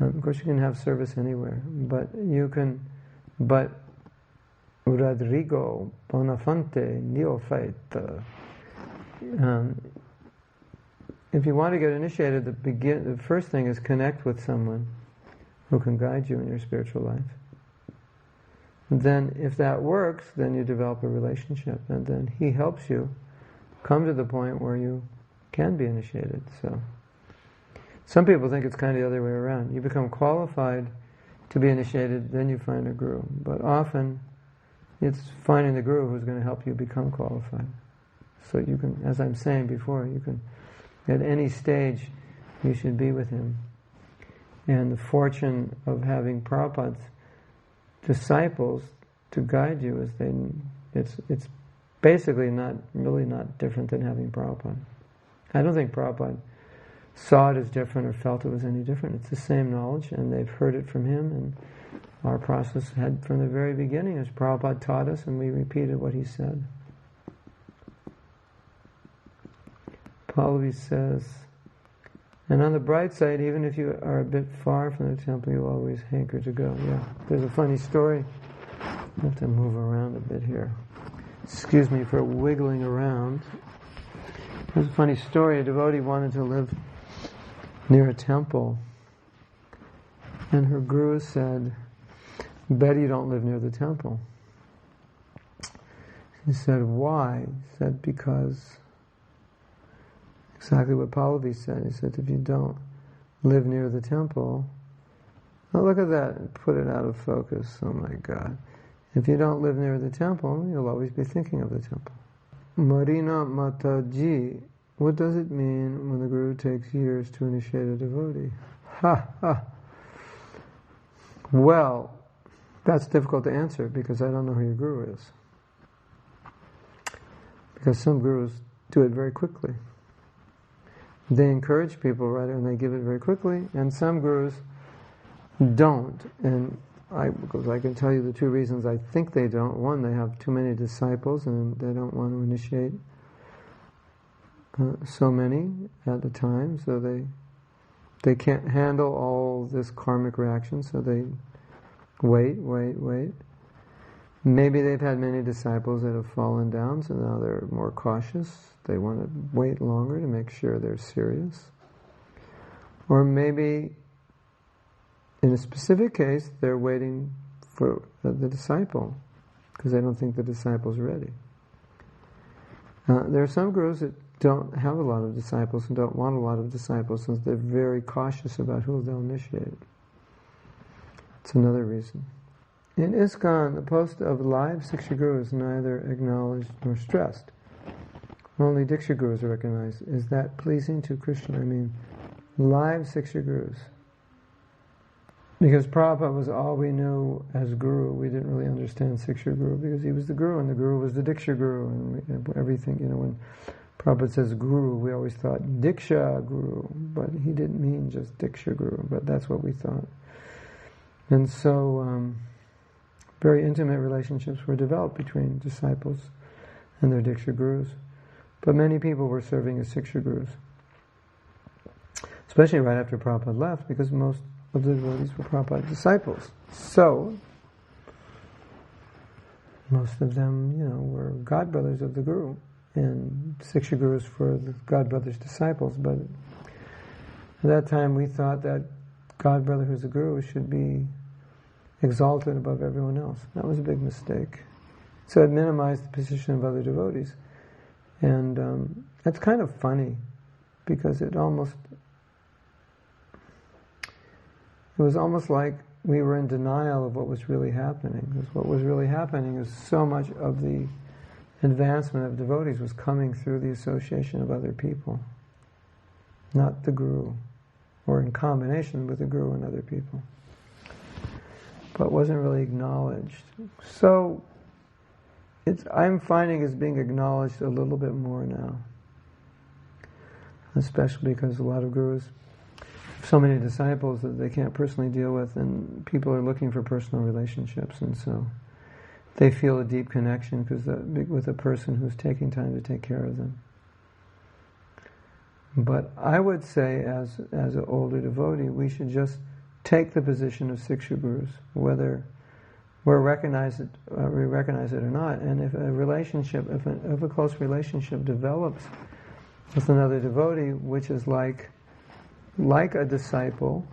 Of course, you can have service anywhere, but Rodrigo Bonafante Neophyte. If you want to get initiated, the first thing is connect with someone who can guide you in your spiritual life. And then, if that works, then you develop a relationship, and then he helps you come to the point where you can be initiated. So, some people think it's kind of the other way around. You become qualified to be initiated, then you find a guru. But often, it's finding the guru who's going to help you become qualified. So you can, as I'm saying before, you can, at any stage, you should be with him. And the fortune of having Prabhupada's disciples to guide you is it's basically not different than having Prabhupada. I don't think Prabhupada saw it as different or felt it was any different. It's the same knowledge, and they've heard it from him, and our process had from the very beginning, as Prabhupada taught us, and we repeated what he said. Pallavi says, and on the bright side, even if you are a bit far from the temple, you'll always hanker to go. Yeah, there's a funny story. I have to move around a bit here. Excuse me for wiggling around. There's a funny story. A devotee wanted to live near a temple, and her guru said, "Better you don't live near the temple." He said, "Why?" He said, "Because..." Exactly what Pallavi said. He said, if you don't live near the temple... Oh, look at that. Put it out of focus. Oh my God. If you don't live near the temple, you'll always be thinking of the temple. Marina Mataji. What does it mean when the Guru takes years to initiate a devotee? Ha ha. Well, that's difficult to answer because I don't know who your Guru is. Because some Gurus do it very quickly. They encourage people, right, and they give it very quickly, and some gurus don't. And because I can tell you the two reasons I think they don't. One, they have too many disciples, and they don't want to initiate so many at a time, so they can't handle all this karmic reaction, so they wait. Maybe they've had many disciples that have fallen down, so now they're more cautious. They want to wait longer to make sure they're serious. Or maybe, in a specific case, they're waiting for the disciple, because they don't think the disciple's ready. There are some gurus that don't have a lot of disciples and don't want a lot of disciples, since they're very cautious about who they'll initiate. It's another reason. In ISKCON, the post of live Siksha Guru is neither acknowledged nor stressed. Only Diksha Gurus are recognized. Is that pleasing to Krishna? I mean, live Siksha Gurus. Because Prabhupada was all we knew as Guru, we didn't really understand Siksha Guru because he was the Guru, and the Guru was the Diksha Guru, and everything. When Prabhupada says Guru, we always thought Diksha Guru, but he didn't mean just Diksha Guru, but that's what we thought. And so, very intimate relationships were developed between disciples and their Diksha Gurus. But many people were serving as Siksha Gurus. Especially right after Prabhupada left, because most of the devotees were Prabhupada's disciples. So, most of them, were godbrothers of the Guru, and Siksha Gurus for the godbrothers' disciples. But at that time we thought that godbrother who's a Guru should be exalted above everyone else. That was a big mistake. So it minimized the position of other devotees. And it's kind of funny, because it was almost like we were in denial of what was really happening. Because what was really happening is so much of the advancement of devotees was coming through the association of other people, not the Guru, or in combination with the Guru and other people. but wasn't really acknowledged. So I'm finding it's being acknowledged a little bit more now, especially because a lot of gurus have so many disciples that they can't personally deal with, and people are looking for personal relationships, and so they feel a deep connection with a person who's taking time to take care of them. But I would say, as an older devotee, we should just take the position of Siksha Gurus, whether we recognize it or not. And if a close relationship develops with another devotee, which is like a disciple,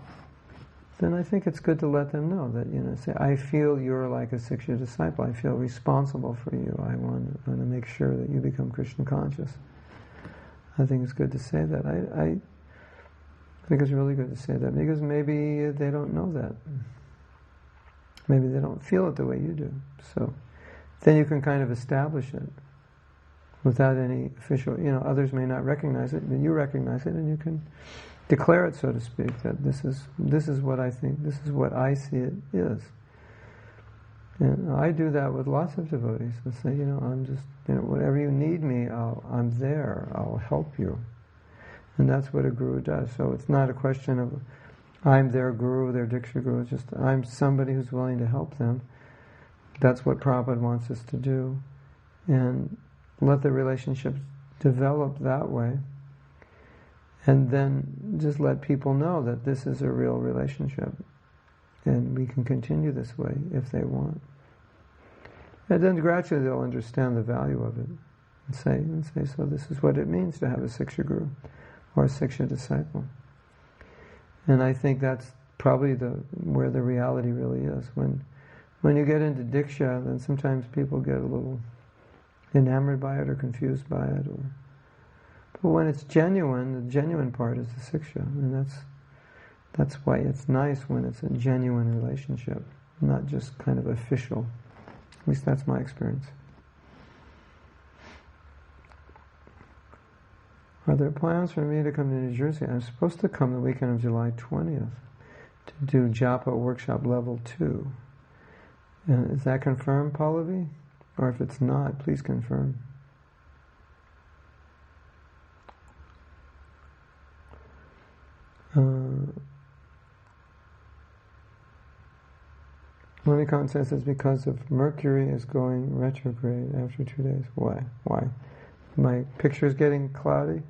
then I think it's good to let them know that, say, I feel you're like a Siksha disciple. I feel responsible for you. I want to make sure that you become Krishna conscious. I think it's good to say that. I think it's really good to say that, because maybe they don't know that. Maybe they don't feel it the way you do. So then you can kind of establish it without any official, others may not recognize it, but you recognize it, and you can declare it, so to speak, that this is what I think, this is what I see it is. And I do that with lots of devotees. I say, I'm just, whatever you need me, I'm there. I'll help you. And that's what a guru does. So it's not a question of I'm their guru, their Diksha guru. It's just I'm somebody who's willing to help them. That's what Prabhupada wants us to do. And let the relationship develop that way. And then just let people know that this is a real relationship. And we can continue this way if they want. And then gradually they'll understand the value of it. And say, so this is what it means to have a Siksha Guru or a Siksha disciple. And I think that's probably where the reality really is. When you get into Diksha, then sometimes people get a little enamored by it or confused by it. But when it's genuine, the genuine part is the Siksha. And that's why it's nice when it's a genuine relationship, not just kind of official. At least that's my experience. Are there plans for me to come to New Jersey? I'm supposed to come the weekend of July 20th to do Japa Workshop Level 2. Is that confirmed, Pallavi? Or if it's not, please confirm. Monikant says it's because of Mercury is going retrograde after 2 days. Why? My picture's getting cloudy?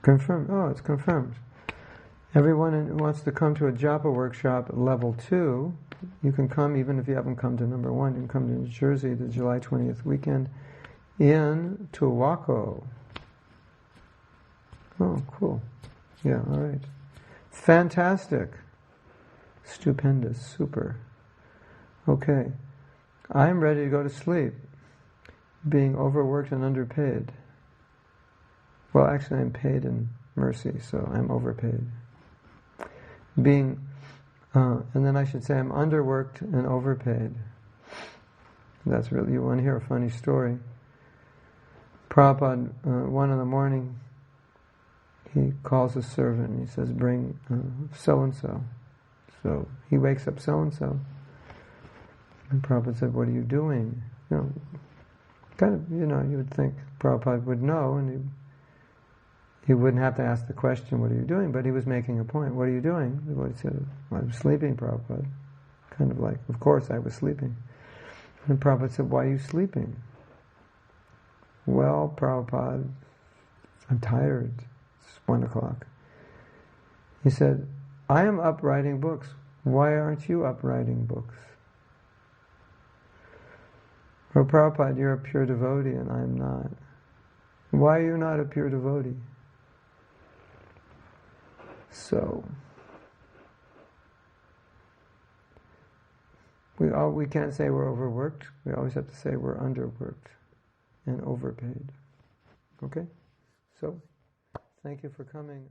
Confirmed. Oh, it's confirmed. Everyone who wants to come to a Japa workshop level 2, you can come even if you haven't come to number 1. You can come to New Jersey the July 20th weekend in Tuwako. Oh, cool. Yeah, all right. Fantastic. Stupendous. Super. Okay. I'm ready to go to sleep. Being overworked and underpaid. Well, actually I'm paid in mercy, so I'm overpaid. And then I should say I'm underworked and overpaid. That's really, you want to hear a funny story. Prabhupada, 1 in the morning, he calls a servant and he says, bring so-and-so. So he wakes up so-and-so. And Prabhupada said, what are you doing? You would think Prabhupada would know, and he wouldn't have to ask the question, what are you doing? But he was making a point. What are you doing? He said, I was sleeping, Prabhupada. Kind of like, of course I was sleeping. And Prabhupada said, why are you sleeping? Well, Prabhupada, I'm tired. It's 1 o'clock. He said, I am up writing books. Why aren't you up writing books? Oh, Prabhupada, you're a pure devotee and I'm not. Why are you not a pure devotee? So, we can't say we're overworked. We always have to say we're underworked and overpaid. Okay? So, thank you for coming.